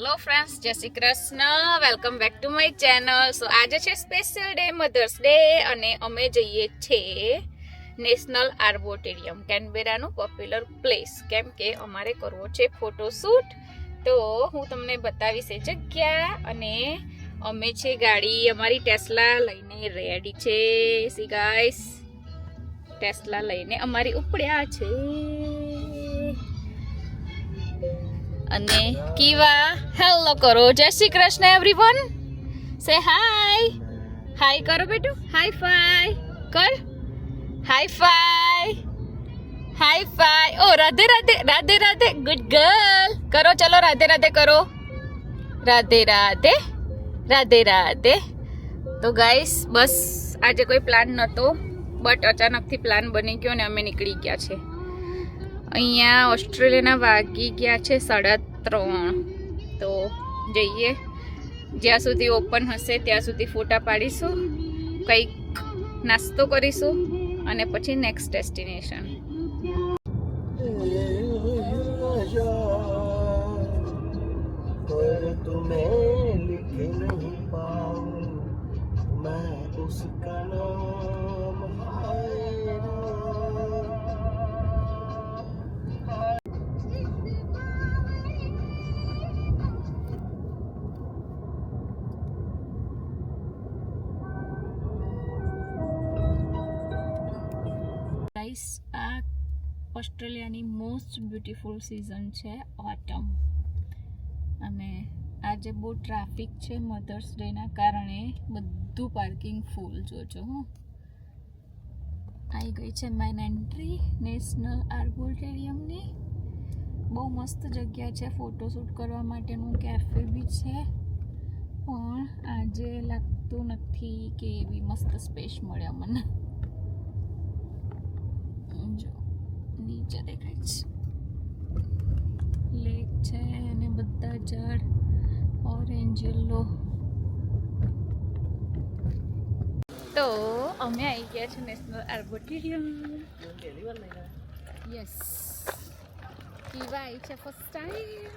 Hello friends, Jai Shri Krishna. Welcome back to my channel. So આજે છે special day, mothers day, અને અમે જઈએ છીએ નેશનલ આર્બોરેટોરિયમ, કેનબેરાનું પોપ્યુલર પ્લેસ, કેમ કે અમારે કરવો છે ફોટોશૂટ. તો હું તમને બતાવીશ એ જગ્યા, અને અમે છે ગાડી અમારી ટેસ્લા લઈને રેડી છે. સી ગાઈસ, ટેસ્લા લઈને અમારી ઉપડ્યા છે. અને કીવા હેલો કરો. જય શ્રી કૃષ્ણ એવરીવન. સે હાય. હાય કરો બેટુ. હાય ફાય કર. High five. High five. ઓ રાધે રાધે. રાધે રાધે. Good girl. કરો ચલો, રાધે રાધે કરો. રાધે રાધે. રાધે રાધે. તો ગાઈસ, બસ આજે કોઈ પ્લાન નહોતો, બટ અચાનકથી પ્લાન બની ગયો અને અમે નીકળી ગયા છે. અહીંયા ઓસ્ટ્રેલિયાના વાગી ગયા છે 3:30. તો જઈએ, જ્યાં સુધી ઓપન હશે ત્યાં સુધી ફોટા પાડીશું, કંઈક નાસ્તો કરીશું, અને પછી નેક્સ્ટ ડેસ્ટિનેશન. આ ઓસ્ટ્રેલિયાની મોસ્ટ બ્યુટીફુલ સિઝન છે, ઓટમ. અને આજે બહુ ટ્રાફિક છે મધર્સ ડેના કારણે, બધું પાર્કિંગ ફૂલ. જોજો હું આવી ગઈ છે મેઇન એન્ટ્રી નેશનલ આર્બોરેટોરિયમની. બહુ મસ્ત જગ્યા છે ફોટોશૂટ કરવા માટેનું, કેફે બી છે, પણ આજે લાગતું નથી કે એવી મસ્ત સ્પેસ મળે મને. નીચે દેખાય છે લેક છે, અને બધા ઝાડ ઓરેન્જ યલો. તો અમે આવી ગયા છે નેશનલ આર્બોરેટોરિયમ. યસ, કીવા આવી છે ફર્સ્ટ ટાઈમ.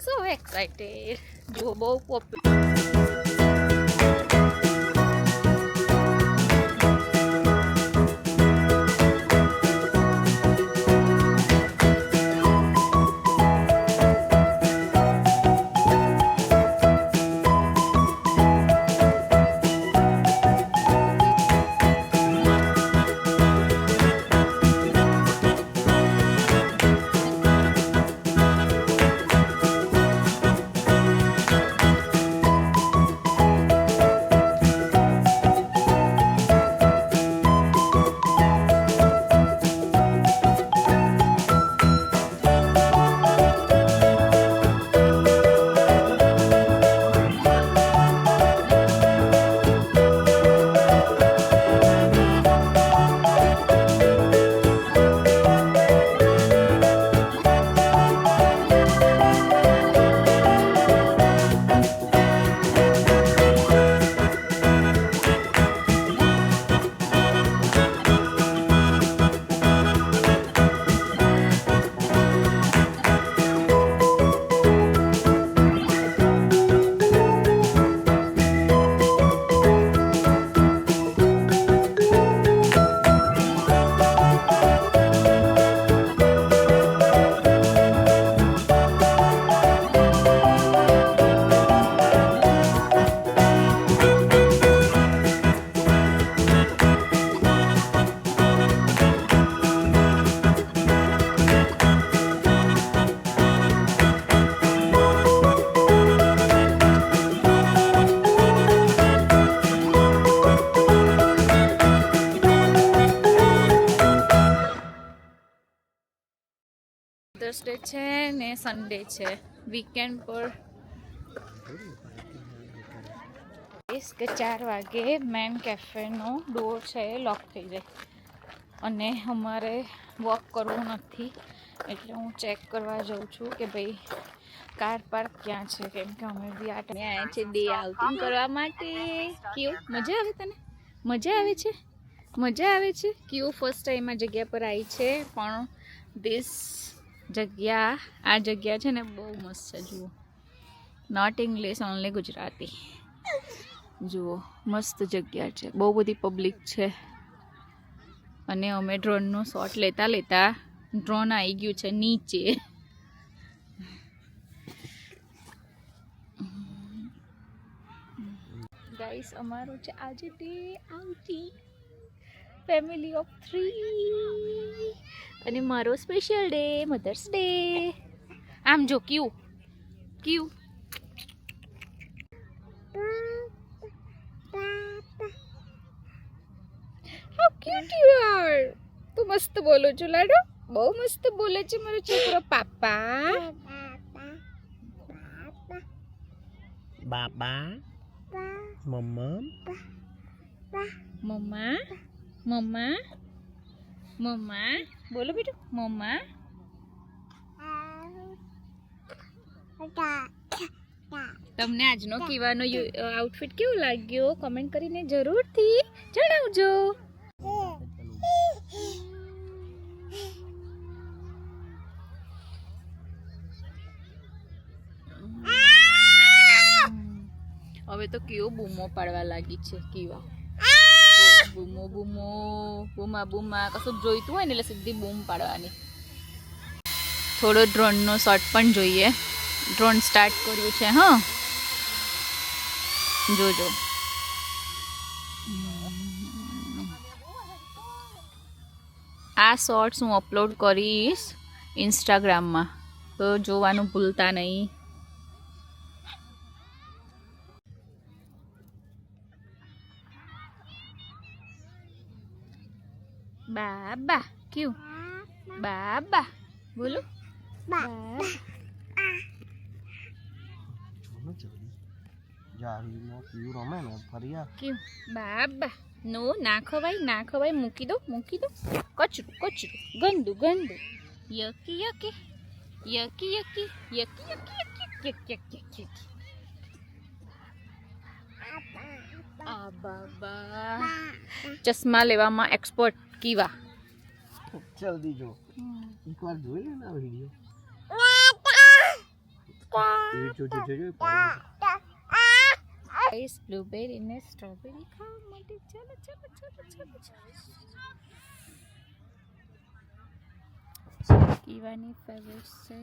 So excited. જો બહુ પોપ્યુલર. થર્સડે છે ને સન્ડે છે, વીકેન્ડ પર. કે 4 વાગે મેન કેફેનો ડોર છે એ લોક થઈ જાય, અને અમારે વોક કરવું નથી, એટલે હું ચેક કરવા જાઉં છું કે ભાઈ કાર પાર્ક ક્યાં છે, કેમ કે અમે બી આ ટાઈમે આવ્યા છે ડે આઉટિંગ કરવા માટે. કેવું મજા આવે તને? મજા આવે છે? મજા આવે છે? કેવું ફર્સ્ટ ટાઈમ આ જગ્યા પર આવી છે, પણ આ જગ્યા છે ને બહુ મસ્ત છે. જુઓ નોટ ઇંગ્લિશ ઓનલી ગુજરાતી. જુઓ મસ્ત જગ્યા છે, બહુ બધી પબ્લિક છે. અને અમે ડ્રોનનો શોટ લેતા લેતા ડ્રોન આવી ગયું છે નીચે. ગાઈસ અમારું છે આજે ડે આઉટિંગ, ફેમિલી ઓફ 3, અને મારો સ્પેશિયલ ડે મધર્સ ડે. આમ જો ક્યુ ક્યુ હાઉ ક્યુટ યુ આર. તું મસ્ત બોલો છો લાડો, બહુ મસ્ત બોલે છે મારો છોકરો. પાપા બાબા મમ્મા મમ્મા મમ્મા મમ્મા બોલો બેટું. મમ્મા તમને આજનો કીવાનો આઉટફિટ કેવો લાગ્યો કમેન્ટ કરીને જરૂરથી જણાવજો. હવે તો કેવો બૂમો પાડવા લાગી છે કીવા. બૂમો બૂમો બૂમા બૂમા કશું જોઈતું હોય ને એટલે સીધી બૂમ પાડવાની. થોડો ડ્રોનનો શોટ પણ જોઈએ. ડ્રોન સ્ટાર્ટ કર્યું છે. હા જોજો. આ શોર્ટ્સ હું અપલોડ કરીશ ઇન્સ્ટાગ્રામમાં, તો જોવાનું ભૂલતા નહીં. બાબા ક્યું બાબા બોલો. બાબા ક્યું બાબા. નો ના ખવાય ના ખવાય. મૂકી દો મૂકી દો. કચરું કચરું ગંદુ ગંદુ. યકી યકી યકી યકી યકી યકી યકી યકી યકી. આ બાબા ચશ્મા લેવામાં એક્સપર્ટ કીવા. જલ્દી જો, એકવાર જોઈ લે ના વિડિયો. બ્લુબેરી ને સ્ટ્રોબેરી ખાવા માટે ચાલો ચાલો ચાલો ચાલો ચાલો. કીવાની ફેવરેટ છે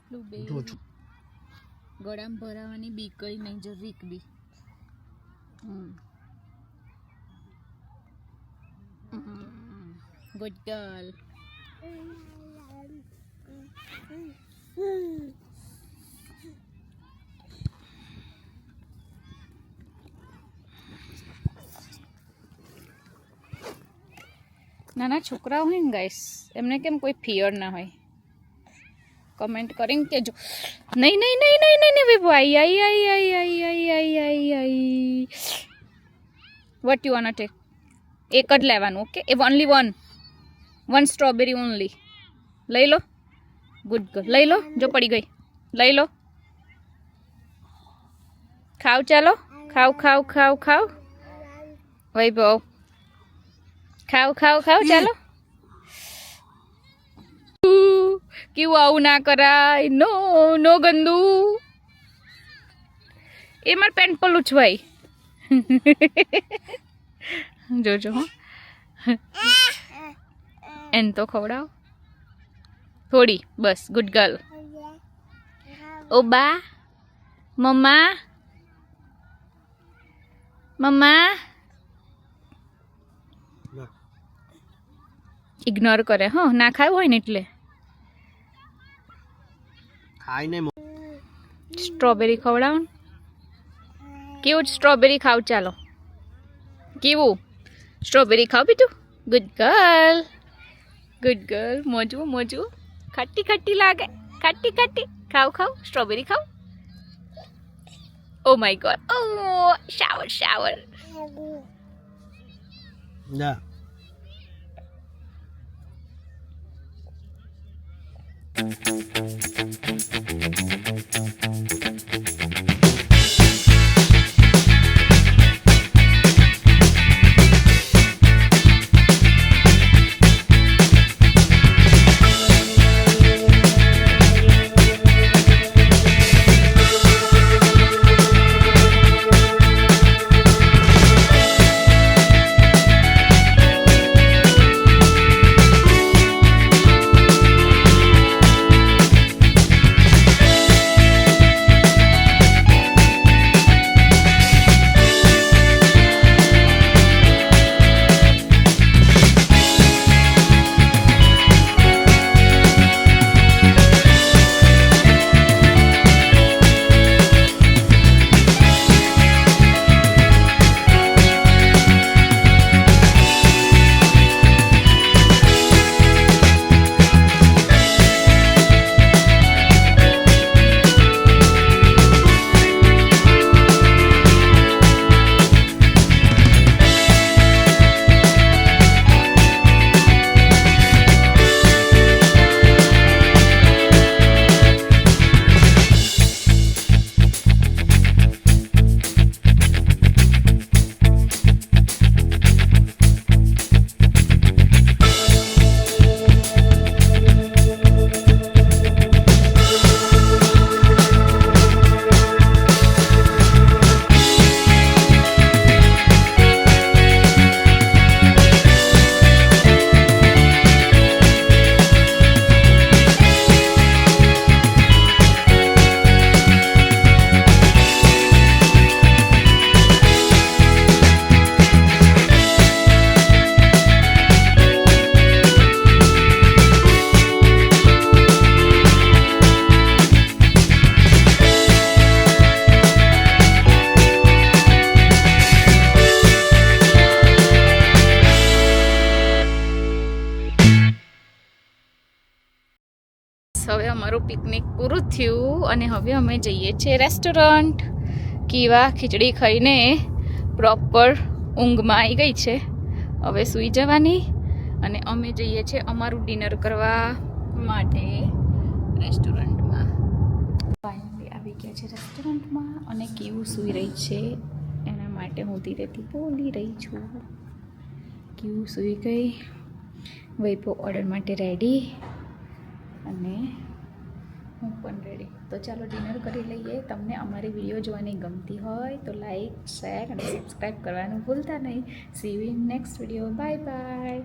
બ્લુબેરી. ગળામાં ભરાવાની બી કઈ નહીં જરીક બી. Good girl. નાના છોકરાઓ હોય ને ગાઈસ, એમને કેમ કોઈ ફિયર ના હોય. કમેન્ટ કરીને કહેજો. નહીં નહીં નહીં નહીં નહીં નહીં વિભુ. આઈ આઈ આઈ આઈ આઈ આઈ આઈ આઈ આઈ. What you want take? એક જ લેવાનું. ઓકે, એ ઓનલી વન સ્ટ્રોબેરી ઓનલી. લઈ લો. Good girl. લઈ લો. જો પડી ગઈ. લઈ લો. ખાવ ચાલો. ખાવ ખાવ ખાવ ખાવ. વૈભવ ખાવ ખાવ ખાવ ચાલો. કેવું આવું ના કરાય. નો નો ગંદુ. એ મારે પેન્ટ પર લૂછવાય. જોજો હો. એને તો ખવડાવ થોડી બસ. Good girl. ઓ બા મમ્મા મમ્મા. ઇગ્નોર કરે. હા ના ખાવું હોય ને એટલે. સ્ટ્રોબેરી ખવડાવ. કેવું સ્ટ્રોબેરી ખાવ ચાલો. કેવું સ્ટ્રોબેરી ખાવ બીજું. Good girl good girl. મોજવું મોજવું. ખટ્ટી ખટ્ટી લાગે. ખટ્ટી ખટ્ટી. ખાવ ખાવ સ્ટ્રોબેરી ખાવ. Oh my God. Oh shower shower. ના થયું અને હવે અમે જઈએ છીએ રેસ્ટોરન્ટ. કીવા ખીચડી ખાઈને પ્રોપર ઊંઘમાં આવી ગઈ છે. હવે સૂઈ જવાની અને અમે જઈએ છીએ અમારું ડિનર કરવા માટે રેસ્ટોરન્ટમાં. ફાઇનલી આવી ગયા છે રેસ્ટોરન્ટમાં અને કેવું સૂઈ રહી છે એના માટે હું ધીરેથી બોલી રહી છું. કેવું સૂઈ ગઈ. વૈભવ ઓર્ડર માટે રેડી અને હું પણ રેડી. તો ચાલો ડિનર કરી લઈએ. તમને અમારી વિડીયો જોવાની ગમતી હોય તો લાઈક, શેર અને સબસ્ક્રાઈબ કરવાનું ભૂલતા નહીં. C you in next video. Bye bye.